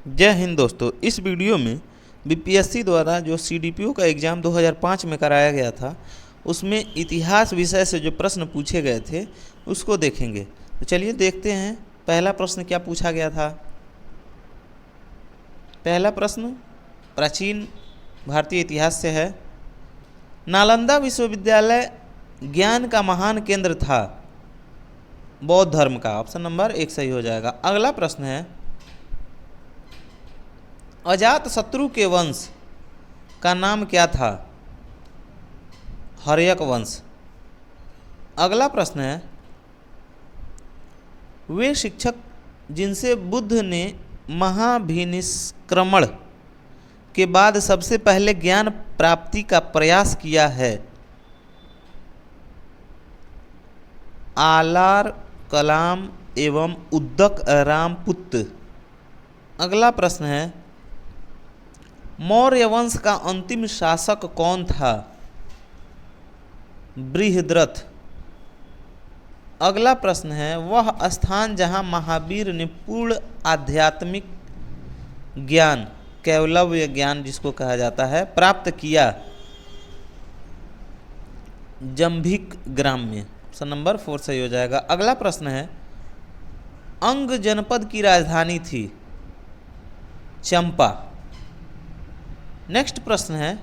जय हिंद दोस्तों। इस वीडियो में बीपीएससी द्वारा जो सीडीपीओ का एग्ज़ाम 2005 में कराया गया था उसमें इतिहास विषय से जो प्रश्न पूछे गए थे उसको देखेंगे। तो चलिए देखते हैं पहला प्रश्न क्या पूछा गया था। पहला प्रश्न प्राचीन भारतीय इतिहास से है। नालंदा विश्वविद्यालय ज्ञान का महान केंद्र था बौद्ध धर्म का। ऑप्शन नंबर 1 सही हो जाएगा। अगला प्रश्न है अजात शत्रु के वंश का नाम क्या था? हर्यक वंश। अगला प्रश्न है वे शिक्षक जिनसे बुद्ध ने महाभिनिष्क्रमण के बाद सबसे पहले ज्ञान प्राप्ति का प्रयास किया है? आलार कलाम एवं उद्दक रामपुत्र। अगला प्रश्न है मौर्य वंश का अंतिम शासक कौन था? बृहद्रथ। अगला प्रश्न है वह स्थान जहां महावीर ने पूर्ण आध्यात्मिक ज्ञान कैवल्य ज्ञान जिसको कहा जाता है प्राप्त किया? जंभिक ग्राम में। ऑप्शन नंबर 4 सही हो जाएगा। अगला प्रश्न है अंग जनपद की राजधानी थी? चंपा। नेक्स्ट प्रश्न है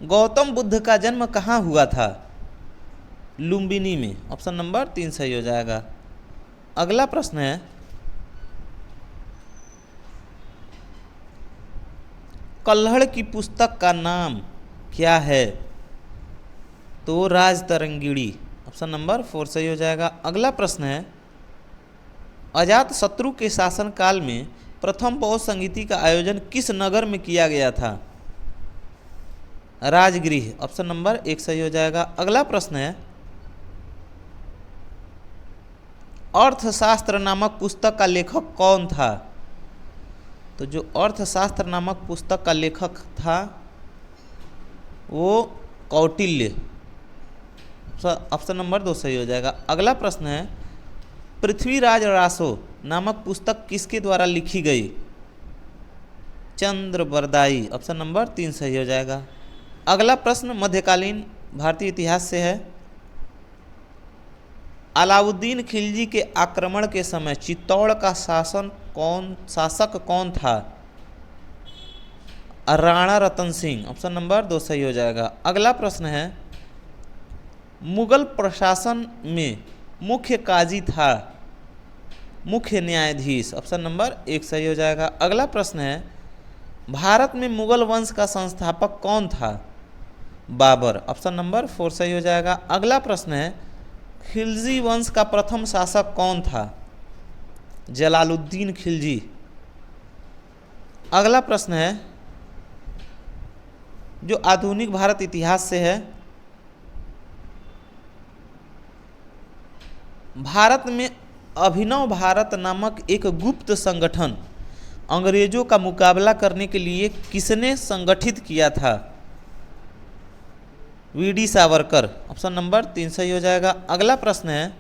गौतम बुद्ध का जन्म कहाँ हुआ था? लुम्बिनी में। ऑप्शन नंबर 3 सही हो जाएगा। अगला प्रश्न है कल्हड़ की पुस्तक का नाम क्या है? तो राजतरंगिणी। ऑप्शन नंबर 4 सही हो जाएगा। अगला प्रश्न है अजात शत्रु के शासनकाल में प्रथम बौद्ध संगीति का आयोजन किस नगर में किया गया था? राजगृह। ऑप्शन नंबर 1 सही हो जाएगा। अगला प्रश्न है अर्थशास्त्र नामक पुस्तक का लेखक कौन था? तो जो अर्थशास्त्र नामक पुस्तक का लेखक था वो कौटिल्य। ऑप्शन नंबर 2 सही हो जाएगा। अगला प्रश्न है पृथ्वीराज रासो नामक पुस्तक किसके द्वारा लिखी गई? चंद्रबरदाई। ऑप्शन नंबर 3 सही हो जाएगा। अगला प्रश्न मध्यकालीन भारतीय इतिहास से है। अलाउद्दीन खिलजी के आक्रमण के समय चित्तौड़ का शासक कौन था? राणा रतन सिंह। ऑप्शन नंबर 2 सही हो जाएगा। अगला प्रश्न है मुगल प्रशासन में मुख्य काजी था? मुख्य न्यायाधीश। ऑप्शन नंबर 1 सही हो जाएगा। अगला प्रश्न है भारत में मुगल वंश का संस्थापक कौन था? बाबर। ऑप्शन नंबर 4 सही हो जाएगा। अगला प्रश्न है खिलजी वंश का प्रथम शासक कौन था? जलालुद्दीन खिलजी। अगला प्रश्न है जो आधुनिक भारत इतिहास से है। भारत में अभिनव भारत नामक एक गुप्त संगठन अंग्रेजों का मुकाबला करने के लिए किसने संगठित किया था? वीडी सावरकर। ऑप्शन नंबर 3 सही हो जाएगा। अगला प्रश्न है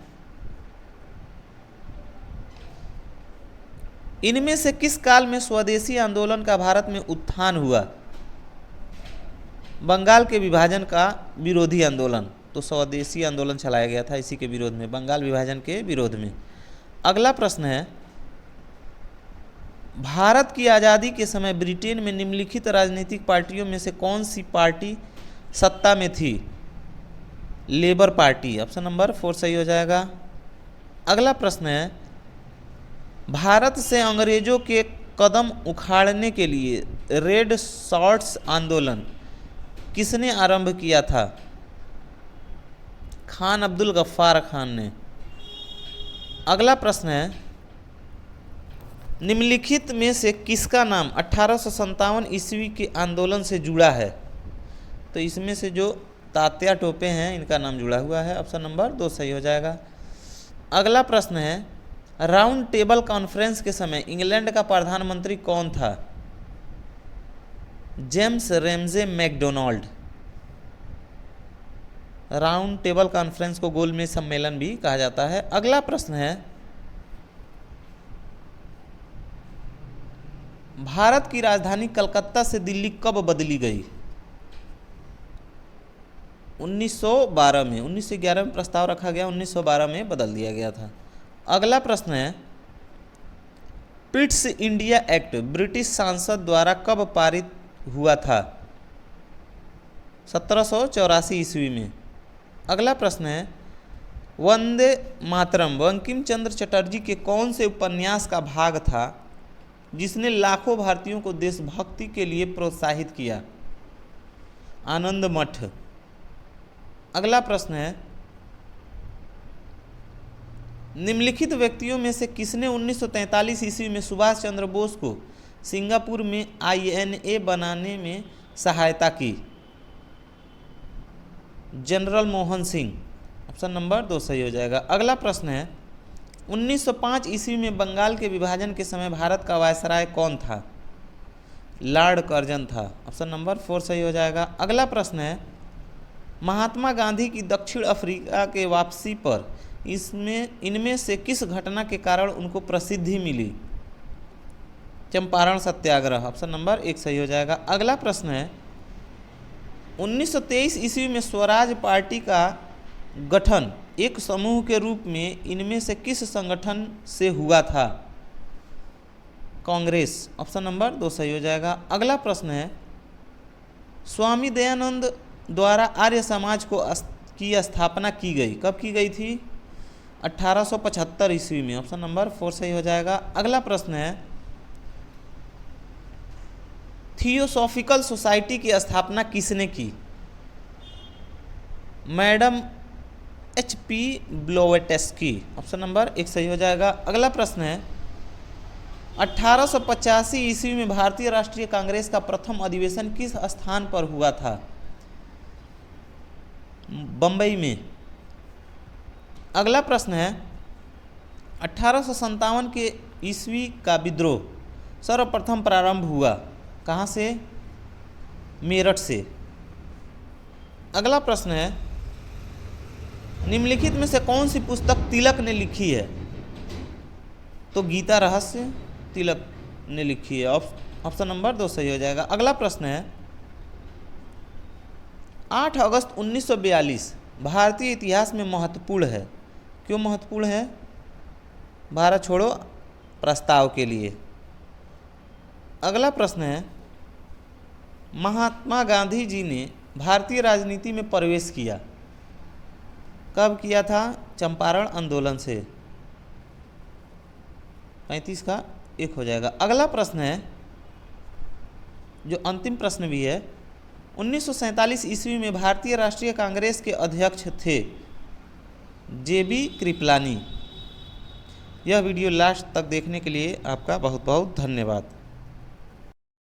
इनमें से किस काल में स्वदेशी आंदोलन का भारत में उत्थान हुआ? बंगाल के विभाजन का विरोधी आंदोलन। तो स्वदेशी आंदोलन चलाया गया था इसी के विरोध में, बंगाल विभाजन के विरोध में। अगला प्रश्न है भारत की आज़ादी के समय ब्रिटेन में निम्नलिखित राजनीतिक पार्टियों में से कौन सी पार्टी सत्ता में थी? Labour party. ऑप्शन नंबर 4 सही हो जाएगा। अगला प्रश्न है भारत से अंग्रेजों के कदम उखाड़ने के लिए रेड शॉर्ट्स आंदोलन किसने आरंभ किया था? खान अब्दुल गफ्फार खान ने। अगला प्रश्न है निम्नलिखित में से किसका नाम 1857 ईस्वी के आंदोलन से जुड़ा है? तो इसमें से जो तात्या टोपे हैं इनका नाम जुड़ा हुआ है। ऑप्शन नंबर 2 सही हो जाएगा। अगला प्रश्न है राउंड टेबल कॉन्फ्रेंस के समय इंग्लैंड का प्रधानमंत्री कौन था? James Ramsay MacDonald. Round table conference को गोलमेज सम्मेलन भी कहा जाता है। अगला प्रश्न है भारत की राजधानी कलकत्ता से दिल्ली कब बदली गई? 1912 में। 1911 में प्रस्ताव रखा गया, 1912 में बदल दिया गया था। अगला प्रश्न है, पिट्स इंडिया एक्ट ब्रिटिश सांसद द्वारा कब पारित हुआ था? 1784 ईस्वी में। अगला प्रश्न है, वंदे मातरम बंकिम चंद्र चटर्जी के कौन से उपन्यास का भाग था जिसने लाखों भारतीयों को देशभक्ति के लिए प्रोत्साहित किया? आनंद मठ। अगला प्रश्न है, निम्नलिखित व्यक्तियों में से किसने 1943 ईस्वी में सुभाष चंद्र बोस को सिंगापुर में INA बनाने में सहायता की? General Mohan Singh. Option number 2 सही हो जाएगा। अगला प्रश्न है, 1905 ईस्वी में बंगाल के विभाजन के समय भारत का वायसराय कौन था? लॉर्ड कर्जन था। ऑप्शन नंबर 4 सही हो जाएगा। अगला प्रश्न है, महात्मा गांधी की दक्षिण अफ्रीका के वापसी पर इनमें से किस घटना के कारण उनको प्रसिद्धि मिली? चंपारण सत्याग्रह। ऑप्शन नंबर 1 सही हो जाएगा। अगला प्रश्न है, 1923 ईस्वी में स्वराज पार्टी का गठन एक समूह के रूप में इनमें से किस संगठन से हुआ था? कांग्रेस। ऑप्शन नंबर 2 सही हो जाएगा। अगला प्रश्न है, स्वामी दयानंद द्वारा आर्य समाज की स्थापना की गई, कब की गई थी? 1875 ईस्वी में। ऑप्शन नंबर 4 सही हो जाएगा। अगला प्रश्न है, थियोसॉफिकल सोसाइटी की स्थापना किसने की? Madam HP ब्लोवेटस्की। ऑप्शन नंबर 1 सही हो जाएगा। अगला प्रश्न है, 1885 ईस्वी में भारतीय राष्ट्रीय कांग्रेस का प्रथम अधिवेशन किस स्थान पर हुआ था? बंबई में। अगला प्रश्न है, 1857 के ईस्वी का विद्रोह सर्वप्रथम प्रारंभ हुआ कहाँ से? मेरठ से। अगला प्रश्न है, निम्नलिखित में से कौन सी पुस्तक तिलक ने लिखी है? तो गीता रहस्य तिलक ने लिखी है। ऑप्शन नंबर 2 सही हो जाएगा। अगला प्रश्न है, 8 अगस्त 1942 भारतीय इतिहास में महत्वपूर्ण है, क्यों महत्वपूर्ण है? भारत छोड़ो प्रस्ताव के लिए। अगला प्रश्न है, महात्मा गांधी जी ने भारतीय राजनीति में प्रवेश किया, कब किया था? चंपारण आंदोलन से। 35 का 1 हो जाएगा। अगला प्रश्न है, जो अंतिम प्रश्न भी है, 1947 ईस्वी में भारतीय राष्ट्रीय कांग्रेस के अध्यक्ष थे JB कृपलानी। यह वीडियो लास्ट तक देखने के लिए आपका बहुत बहुत धन्यवाद।